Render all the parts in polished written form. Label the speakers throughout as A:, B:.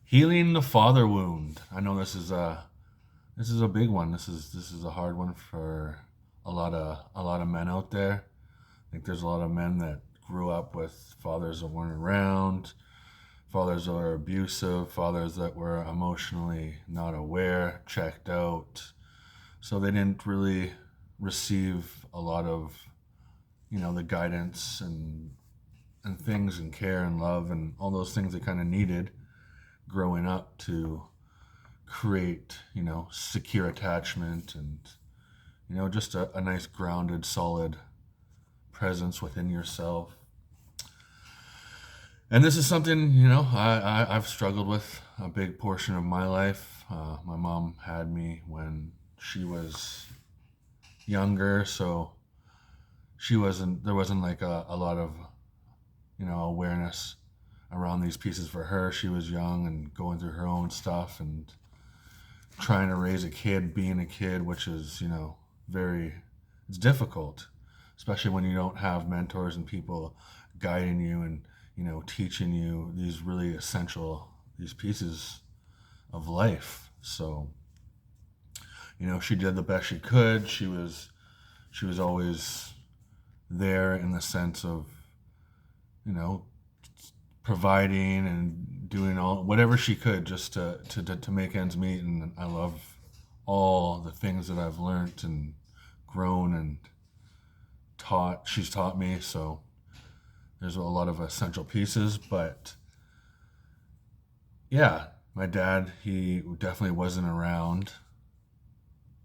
A: Healing the father wound. I know this is a big one. This is a hard one for a lot of men out there. I think there's a lot of men that grew up with fathers that weren't around, fathers that were abusive, fathers that were emotionally not aware, checked out. So they didn't really receive a lot of, the guidance and things and care and love and all those things they kind of needed growing up to create, secure attachment and, just a nice grounded, solid presence within yourself. And this is something, I've struggled with a big portion of my life. My mom had me when she was younger, so there wasn't like a lot of, awareness around these pieces for her. She was young and going through her own stuff and trying to raise a kid, being a kid, which is, it's difficult, especially when you don't have mentors and people guiding you and, teaching you these really essential, these pieces of life. So, she did the best she could. She was always there in the sense of, you know, providing and doing all whatever she could just to make ends meet. And I love all the things that I've learned and grown and she's taught me. So there's a lot of essential pieces. But yeah, my dad, he definitely wasn't around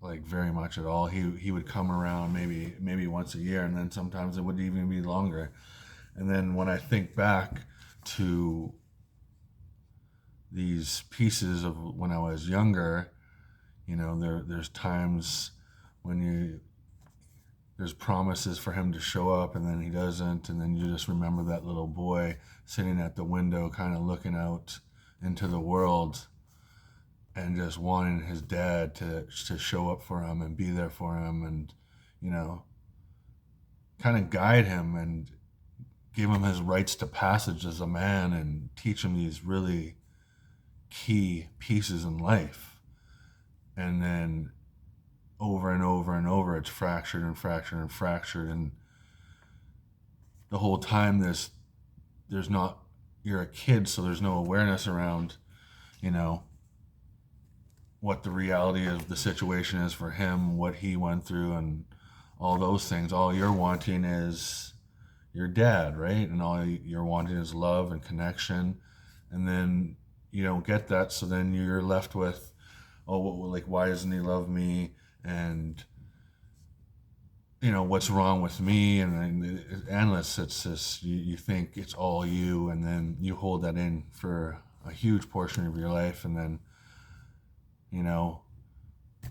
A: like very much at all. He would come around maybe once a year, and then sometimes it would even be longer. And then when I think back to these pieces of when I was younger, there's times when there's promises for him to show up and then he doesn't, and then you just remember that little boy sitting at the window kind of looking out into the world and just wanting his dad to show up for him and be there for him and, kind of guide him and give him his rites to passage as a man and teach him these really key pieces in life. And then over and over and over, it's fractured and fractured and fractured. And the whole time there's not, you're a kid, so there's no awareness around, what the reality of the situation is for him, what he went through, and all those things. All you're wanting is your dad, right? And all you're wanting is love and connection. And then you don't get that, so then you're left with, oh, like, why doesn't he love me? And what's wrong with me? And it's endless. It's just you think it's all you, and then you hold that in for a huge portion of your life, and then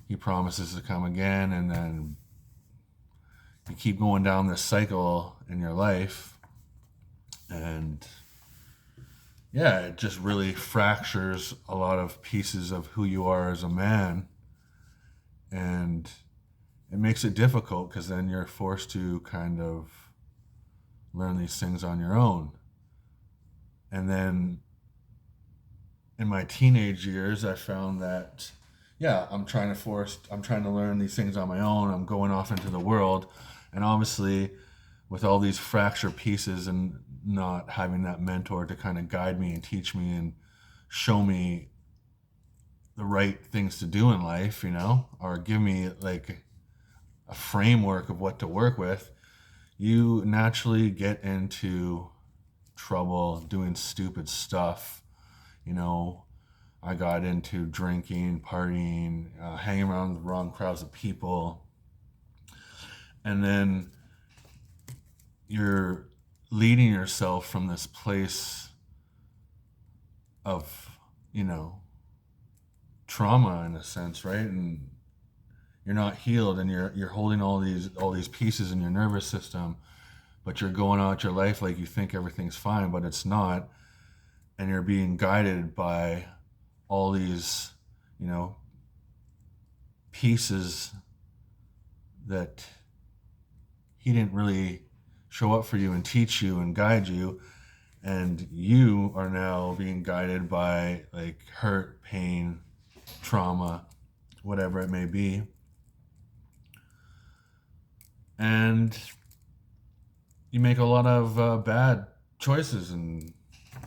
A: he promises to come again, and then you keep going down this cycle in your life, and yeah, it just really fractures a lot of pieces of who you are as a man, and it makes it difficult because then you're forced to kind of learn these things on your own. And then in my teenage years, I found that, yeah, I'm trying to learn these things on my own. I'm going off into the world. And obviously, with all these fractured pieces and not having that mentor to kind of guide me and teach me and show me the right things to do in life, or give me like a framework of what to work with, you naturally get into trouble doing stupid stuff. I got into drinking, partying, hanging around the wrong crowds of people. And then you're leading yourself from this place of, trauma in a sense, right? And you're not healed, and you're holding all these pieces in your nervous system, but you're going out your life like you think everything's fine, but it's not. And you're being guided by all these, pieces that he didn't really show up for you and teach you and guide you. and you are now being guided by like hurt, pain, trauma, whatever it may be. And you make a lot of bad choices and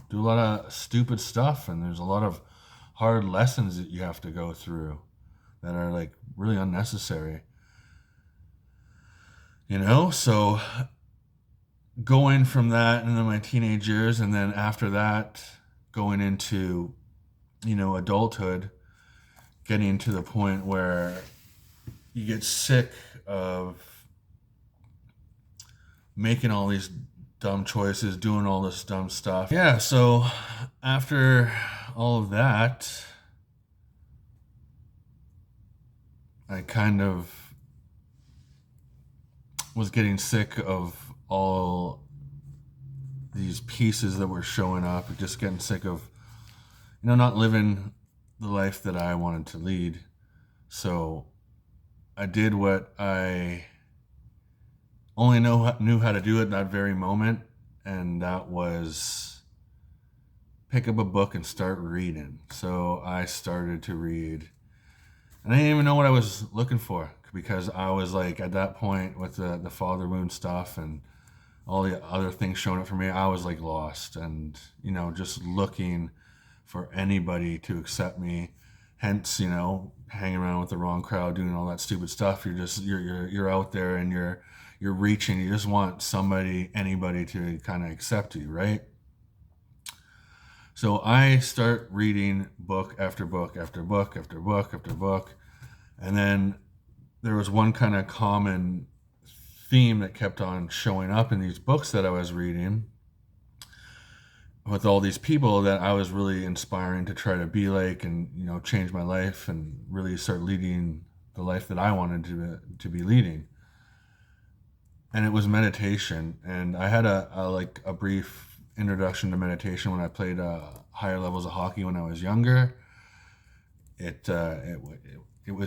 A: do a lot of stupid stuff, and there's a lot of hard lessons that you have to go through that are like really unnecessary, so going from that into my teenage years, and then after that going into adulthood, getting to the point where you get sick of making all these dumb choices, doing all this dumb stuff. Yeah, so after all of that, I kind of was getting sick of all these pieces that were showing up, just getting sick of, not living the life that I wanted to lead. So I did what I only knew how to do at that very moment, and that was pick up a book and start reading. So I started to read, and I didn't even know what I was looking for, because I was like, at that point with the father wound stuff and all the other things showing up for me, I was like lost, and just looking for anybody to accept me. Hence, hanging around with the wrong crowd, doing all that stupid stuff. You're out there and you're reaching. You just want anybody to kind of accept you, right? So I start reading book after book after book after book after book, and then there was one kind of common theme that kept on showing up in these books that I was reading, with all these people that I was really inspiring to try to be like, and change my life and really start leading the life that I wanted to be leading. And it was meditation, and I had a brief introduction to meditation when I played higher levels of hockey when I was younger. It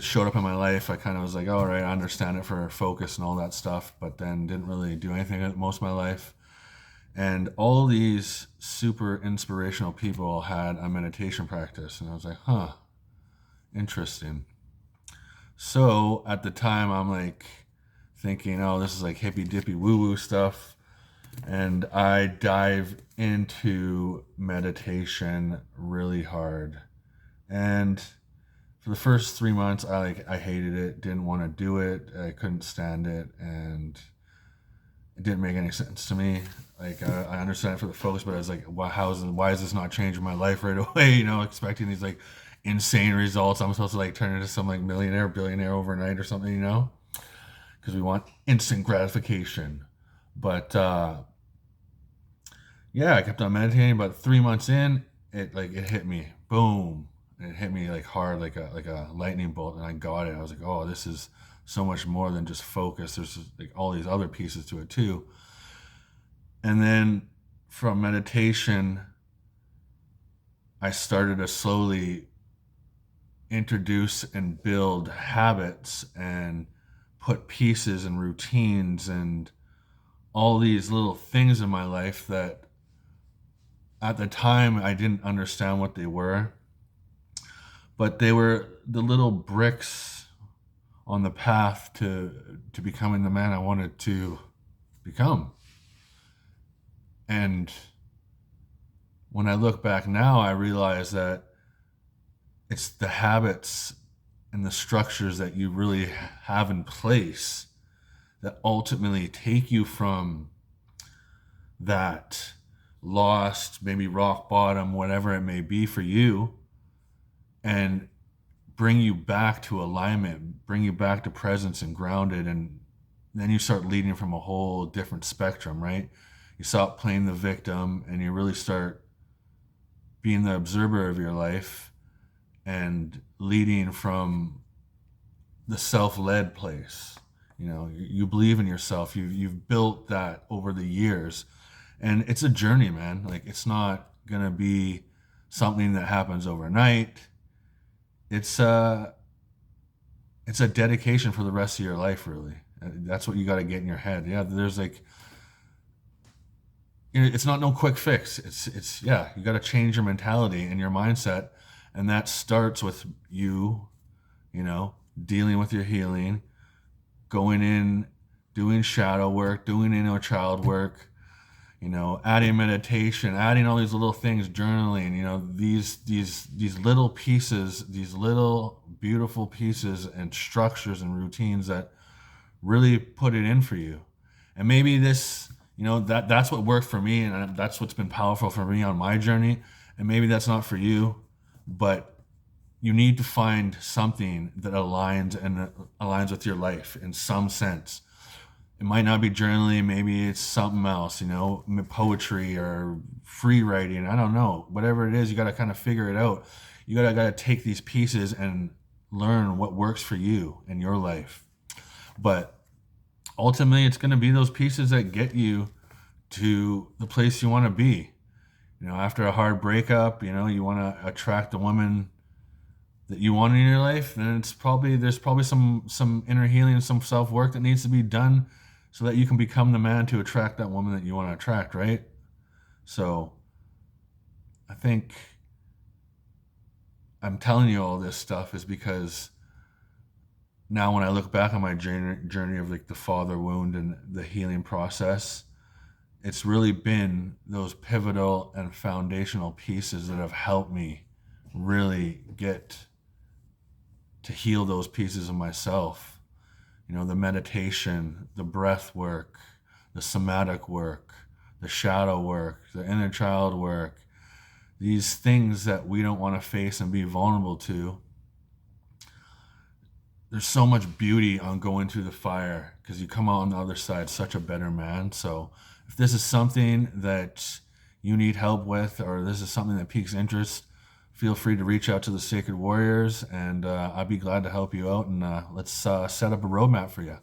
A: showed up in my life. I kind of was like, all right, I understand it for focus and all that stuff, but then didn't really do anything with most of my life. And all these super inspirational people had a meditation practice, and I was like, huh, interesting. So at the time, I'm like thinking, oh, this is like hippy dippy woo woo stuff. And I dive into meditation really hard. And for the first 3 months, I hated it, didn't want to do it, I couldn't stand it, and it didn't make any sense to me. Like I understand it for the focus, but I was like, why is this not changing my life right away? Expecting these like insane results. I'm supposed to like turn into some like millionaire, billionaire overnight or something, because we want instant gratification. But yeah, I kept on meditating. About 3 months in, it hit me, boom. It hit me like hard, like a lightning bolt, and I got it. I was like, oh, this is so much more than just focus. There's like all these other pieces to it too. And then from meditation, I started to slowly introduce and build habits and put pieces and routines and all these little things in my life that at the time I didn't understand what they were, but they were the little bricks on the path to becoming the man I wanted to become. And when I look back now, I realize that it's the habits and the structures that you really have in place that ultimately take you from that lost, maybe rock bottom, whatever it may be for you, and bring you back to alignment, bring you back to presence and grounded. And then you start leading from a whole different spectrum, right? You stop playing the victim and you really start being the observer of your life and leading from the self-led place. You believe in yourself. You've built that over the years, and it's a journey, man. Like, it's not gonna be something that happens overnight. It's a dedication for the rest of your life, really. That's what you got to get in your head. Yeah, there's like it's not no quick fix. It's yeah, you got to change your mentality and your mindset, and that starts with you, you know, dealing with your healing, going in, doing shadow work, doing inner child work, you know, adding meditation, adding all these little things, journaling, you know, these little pieces, these little beautiful pieces and structures and routines that really put it in for you. And maybe this, you know, that's what worked for me, and that's what's been powerful for me on my journey. And maybe that's not for you, but you need to find something that aligns with your life in some sense. It might not be journaling, maybe it's something else, you know, poetry or free writing. I don't know. Whatever it is, you got to kind of figure it out. You got to take these pieces and learn what works for you in your life. But ultimately, it's going to be those pieces that get you to the place you want to be. You know, after a hard breakup, you know, you want to attract the woman that you want in your life, then there's probably some inner healing, some self work that needs to be done so that you can become the man to attract that woman that you want to attract, right? So I think I'm telling you all this stuff is because now when I look back on my journey of like the father wound and the healing process, it's really been those pivotal and foundational pieces that have helped me really get to heal those pieces of myself. You know, the meditation, the breath work, the somatic work, the shadow work, the inner child work, these things that we don't want to face and be vulnerable to. There's so much beauty on going through the fire because you come out on the other side such a better man. So if this is something that you need help with, or this is something that piques interest, feel free to reach out to the Sacred Warriors, and I'd be glad to help you out. And let's set up a roadmap for you.